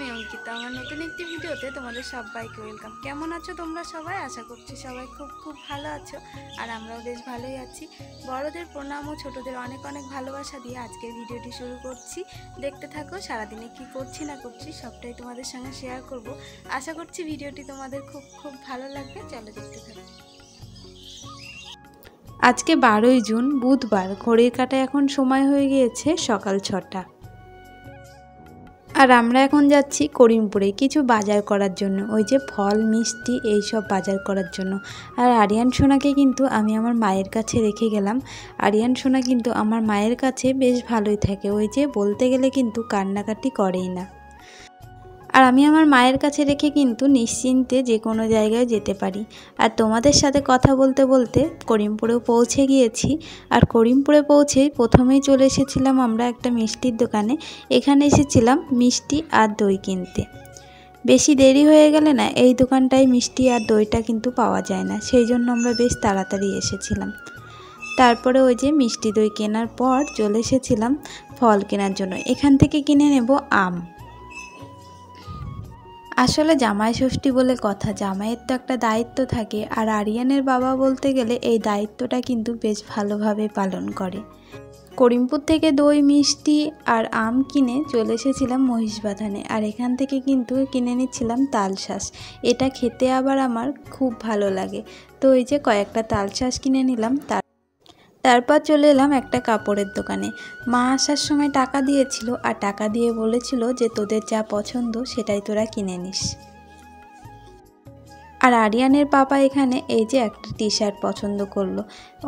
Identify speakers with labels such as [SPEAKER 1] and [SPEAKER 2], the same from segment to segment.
[SPEAKER 1] আমি অঙ্কিতা। আমার নতুন একটি ভিডিওতে তোমাদের সবাইকে ওয়েলকাম। কেমন আছো তোমরা সবাই? আশা করছি সবাই খুব ভালো আছো, আর আমরাও বেশ ভালোই আছি। বড়দের প্রণাম ও ছোটদের অনেক অনেক ভালোবাসা দিয়ে আজকের ভিডিওটি শুরু করছি। দেখতে থাকো, সারাদিনে কি করছি না করছি সবটাই তোমাদের সঙ্গে শেয়ার করব। আশা করছি ভিডিওটি তোমাদের খুব ভালো লাগবে। চলো দেখতে থাকো। আজকে 12ই জুন বুধবার, ঘড়ির কাঁটায় এখন সময় হয়ে গিয়েছে সকাল 6টা। আর আমরা এখন যাচ্ছি করিমপুরে কিছু বাজার করার জন্য, ওই যে ফল মিষ্টি এইসব বাজার করার জন্য। আর আরিয়ান সোনাকে কিন্তু আমি আমার মায়ের কাছে রেখে গেলাম। আরিয়ান সোনা কিন্তু আমার মায়ের কাছে বেশ ভালোই থাকে, ওই যে বলতে গেলে কিন্তু কান্নাকাটি করেই না। আর আমি আমার মায়ের কাছে রেখে কিন্তু নিশ্চিন্তে যে কোনো জায়গায় যেতে পারি। আর তোমাদের সাথে কথা বলতে বলতে করিমপুরেও পৌঁছে গিয়েছি। আর করিমপুরে পৌঁছেই প্রথমেই চলে এসেছিলাম আমরা একটা মিষ্টির দোকানে। এখানে এসেছিলাম মিষ্টি আর দই কিনতে। বেশি দেরি হয়ে গেলে না এই দোকানটায় মিষ্টি আর দইটা কিন্তু পাওয়া যায় না, সেই জন্য আমরা বেশ তাড়াতাড়ি এসেছিলাম। তারপরে ওই যে মিষ্টি দই কেনার পর চলে এসেছিলাম ফল কেনার জন্য। এখান থেকে কিনে নেব আম। আসলে জামাই ষষ্ঠী বলে কথা, জামাইয়ের তো একটা দায়িত্ব থাকে, আর আরিয়ানের বাবা বলতে গেলে এই দায়িত্বটা কিন্তু বেশ ভালোভাবে পালন করে। করিমপুর থেকে দই মিষ্টি আর আম কিনে চলে এসেছিলাম মহিষবাথানে। আর এখান থেকে কিন্তু কিনে নিচ্ছিলাম তালশাঁস। এটা খেতে আবার আমার খুব ভালো লাগে, তো এই যে কয়েকটা তালশাঁস কিনে নিলাম। তারপর চলে এলাম একটা কাপড়ের দোকানে। মা আসার সময় টাকা দিয়েছিল, আর টাকা দিয়ে বলেছিল যে তোদের যা পছন্দ সেটাই তোরা কিনে নিস। আর আরিয়ানের পাপা এখানে এই যে একটা টি শার্ট পছন্দ করলো।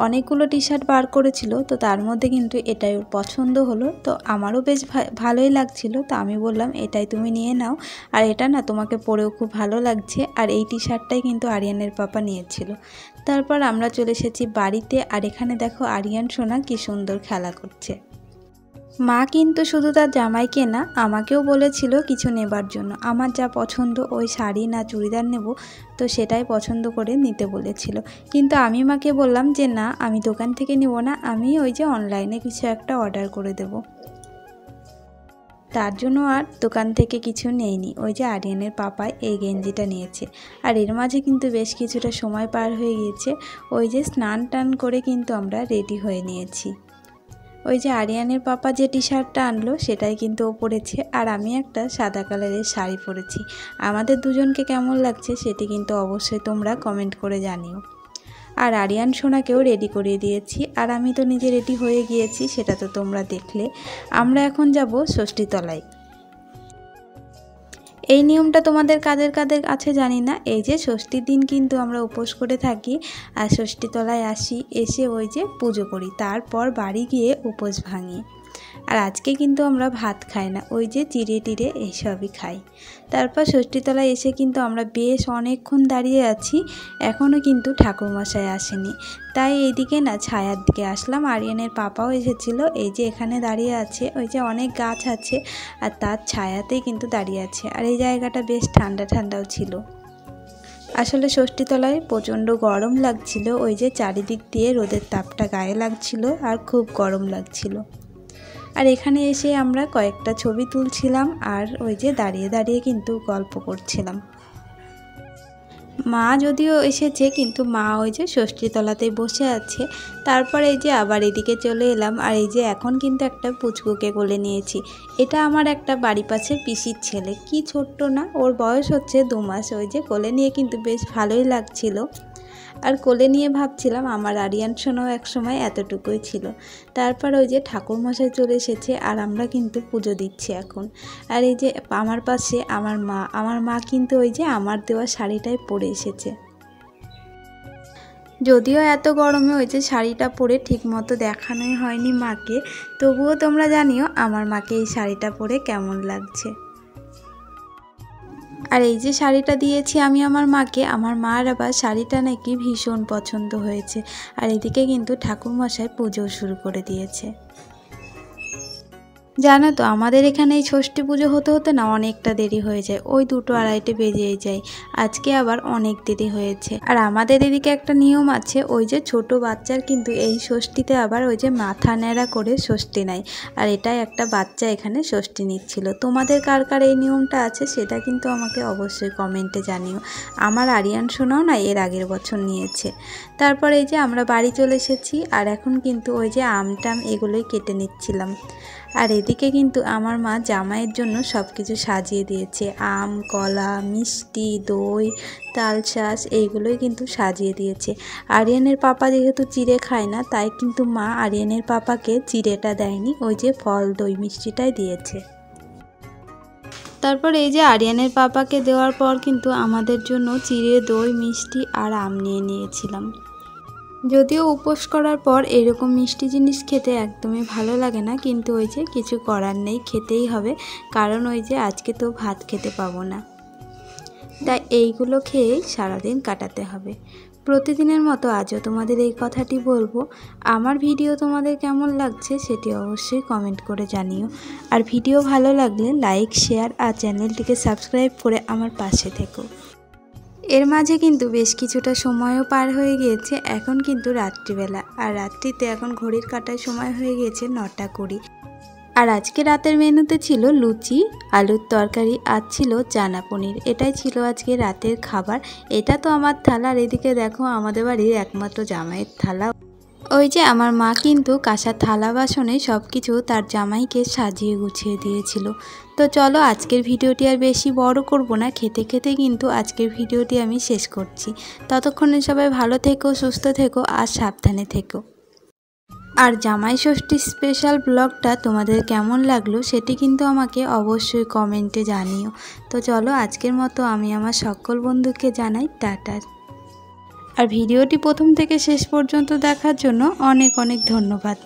[SPEAKER 1] অনেকগুলো টি শার্ট বার করেছিল, তো তার মধ্যে কিন্তু এটাই ওর পছন্দ হলো। তো আমারও বেশ ভালোই লাগছিল, তো আমি বললাম এটাই তুমি নিয়ে নাও, আর এটা না তোমাকে পরেও খুব ভালো লাগছে। আর এই টি শার্টটাই কিন্তু আরিয়ানের পাপা নিয়েছিল। তারপর আমরা চলে এসেছি বাড়িতে। আর এখানে দেখো আরিয়ান সোনা কি সুন্দর খেলা করছে। মা কিন্তু শুধু তার জামাইকে না, আমাকেও বলেছিল কিছু নেবার জন্য। আমার যা পছন্দ, ওই শাড়ি না চুড়িদার নেব, তো সেটাই পছন্দ করে নিতে বলেছিল। কিন্তু আমি মাকে বললাম যে না, আমি দোকান থেকে নেব না, আমি ওই যে অনলাইনে কিছু একটা অর্ডার করে দেব। তার জন্য আর দোকান থেকে কিছু নেইনি। ওই যে আরিয়ানের পাপা এই গেঞ্জিটা নিয়েছে। আর এর মাঝে কিন্তু বেশ কিছুটা সময় পার হয়ে গিয়েছে। ওই যে স্নান টান করে কিন্তু আমরা রেডি হয়ে নিয়েছি। ওই যে আরিয়ানের পাপা যে টি শার্টটা আনলো সেটাই কিন্তু ও পরেছে, আর আমি একটা সাদা কালারের শাড়ি পরেছি। আমাদের দুজনকে কেমন লাগছে সেটি কিন্তু অবশ্যই তোমরা কমেন্ট করে জানিও। আর আরিয়ান সোনাকেও রেডি করিয়ে দিয়েছি, আর আমি তো নিজে রেডি হয়ে গিয়েছি, সেটা তো তোমরা দেখলে। আমরা এখন যাব ষষ্ঠীতলায়। এই নিয়মটা তোমাদের কাদের কাদের আছে জানি না। এই যে ষষ্ঠীর দিন কিন্তু আমরা উপোস করে থাকি, আর ষষ্ঠীতলায় আসি, এসে ওই যে পুজো করি, তারপর বাড়ি গিয়ে উপোস ভাঙি। আর আজকে কিন্তু আমরা ভাত খাই না, ওই যে চিড়ে টিড়ে এইসবই খাই। তারপর ষষ্ঠীতলায় এসে কিন্তু আমরা বেশ অনেকক্ষণ দাঁড়িয়ে আছি, এখনও কিন্তু ঠাকুরমশাই আসেনি। তাই এইদিকে না ছায়ার দিকে আসলাম। আরিয়ানের পাপাও এসেছিল, এই যে এখানে দাঁড়িয়ে আছে, ওই যে অনেক গাছ আছে আর তার ছায়াতেই কিন্তু দাঁড়িয়ে আছে। আর এই জায়গাটা বেশ ঠান্ডা ঠান্ডাও ছিল। আসলে ষষ্ঠীতলায় প্রচণ্ড গরম লাগছিল, ওই যে চারিদিক দিয়ে রোদের তাপটা গায়ে লাগছিল, আর খুব গরম লাগছিল। আর এখানে এসে আমরা কয়েকটা ছবি তুলছিলাম, আর ওই যে দাঁড়িয়ে দাঁড়িয়ে কিন্তু গল্প করছিলাম। মা যদিও এসেছে, কিন্তু মা ওই যে ষষ্ঠীতলাতেই বসে আছে। তারপর এই যে আবার এদিকে চলে এলাম। আর এই যে এখন কিন্তু একটা পুচকুকে কোলে নিয়েছি। এটা আমার একটা বাড়ি পাশের পিসির ছেলে, কি ছোট্ট না, ওর বয়স হচ্ছে 2 মাস। ওই যে কোলে নিয়ে কিন্তু বেশ ভালোই লাগছিল। আর কোলে নিয়ে ভাবছিলাম আমার আরিয়ান সোনাও একসময় এতটুকুই ছিল। তারপর ওই যে ঠাকুরমশাই চলে এসেছে, আর আমরা কিন্তু পুজো দিচ্ছি এখন। আর এই যে আমার পাশে আমার মা কিন্তু ওই যে আমার দেওয়া শাড়িটাই পরে এসেছে। যদিও এত গরমে ওই যে শাড়িটা পরে ঠিক মতো দেখানোই হয়নি মাকে, তবুও তোমরা জানিও আমার মাকে এই শাড়িটা পরে কেমন লাগছে। আর এই যে শাড়িটা দিয়েছি আমি আমার মাকে, আমার মার আবার শাড়িটা নাকি ভীষণ পছন্দ হয়েছে। আর এদিকে কিন্তু ঠাকুরমশাই পুজো শুরু করে দিয়েছে। জানো তো আমাদের এখানে এই ষষ্ঠী পুজো হতে হতে না অনেকটা দেরি হয়ে যায়, ওই 2-2:30 বেজেই যায়। আজকে আবার অনেক দেরি হয়েছে। আর আমাদের এদিকে একটা নিয়ম আছে, ওই যে ছোট বাচ্চার কিন্তু এই ষষ্ঠীতে আবার ওই যে মাথা ন্যাড়া করে ষষ্ঠী নেয়। আর এটাই একটা বাচ্চা এখানে ষষ্ঠী নিচ্ছিল। তোমাদের কার কার এই নিয়মটা আছে সেটা কিন্তু আমাকে অবশ্যই কমেন্টে জানিও। আমার আরিয়ান সোনাও না এর আগের বছর নিয়েছে। তারপর এই যে আমরা বাড়ি চলে এসেছি, আর এখন কিন্তু ওই যে আমটাম এগুলোই কেটে নিচ্ছিলাম। আর এদিকে কিন্তু আমার মা জামাইয়ের জন্য সব কিছু সাজিয়ে দিয়েছে, আম, কলা, মিষ্টি, দই, তালশাঁস এইগুলোই কিন্তু সাজিয়ে দিয়েছে। আরিয়ানের পাপা যেহেতু চিড়ে খায় না, তাই কিন্তু মা আরিয়ানের পাপাকে চিড়েটা দেয়নি, ওই যে ফল, দই, মিষ্টিটাই দিয়েছে। তারপর এই যে আরিয়ানের পাপাকে দেওয়ার পর কিন্তু আমাদের জন্য চিড়ে, দই, মিষ্টি আর আম নিয়ে নিয়েছিলাম। যদিও উপোস করার পর এরকম মিষ্টি জিনিস খেতে একদমই ভালো লাগে না, কিন্তু ওই যে কিছু করার নেই, খেতেই হবে, কারণ ওই যে আজকে তো ভাত খেতে পাবো না, তাই এইগুলো খেয়েই সারাদিন কাটাতে হবে। প্রতিদিনের মতো আজও তোমাদের এই কথাটি বলবো, আমার ভিডিও তোমাদের কেমন লাগছে সেটি অবশ্যই কমেন্ট করে জানিও। আর ভিডিও ভালো লাগলে লাইক, শেয়ার আর চ্যানেলটিকে সাবস্ক্রাইব করে আমার পাশে থেকো। এর মাঝে কিন্তু বেশ কিছুটা সময়ও পার হয়ে গিয়েছে, এখন কিন্তু রাত্রিবেলা, আর রাত্রিতে এখন ঘড়ির কাঁটায় সময় হয়ে গিয়েছে 9:20। আর আজকে রাতের মেনুতে ছিল লুচি, আলুর তরকারি আর ছিল চানা পনির। এটাই ছিল আজকে রাতের খাবার। এটা তো আমার থালা, আর এদিকে দেখো আমাদের বাড়ির একমাত্র জামাইয়ের থালা। ওই যে আমার মা কিন্তু কাঁসার থালা বাসনে সব কিছু তার জামাইকে সাজিয়ে গুছিয়ে দিয়েছিল। তো চলো আজকের ভিডিওটি আর বেশি বড় করব না, খেতে খেতে কিন্তু আজকের ভিডিওটি আমি শেষ করছি। ততক্ষণে সবাই ভালো থেকো, সুস্থ থেকো আর সাবধানে থেকো। আর জামাই ষষ্ঠী স্পেশাল ব্লগটা তোমাদের কেমন লাগলো সেটি কিন্তু আমাকে অবশ্যই কমেন্টে জানিও। তো চলো আজকের মতো আমি আমার সকল বন্ধুকে জানাই টাটা। আর ভিডিওটি প্রথম থেকে শেষ পর্যন্ত দেখার জন্য অনেক অনেক ধন্যবাদ।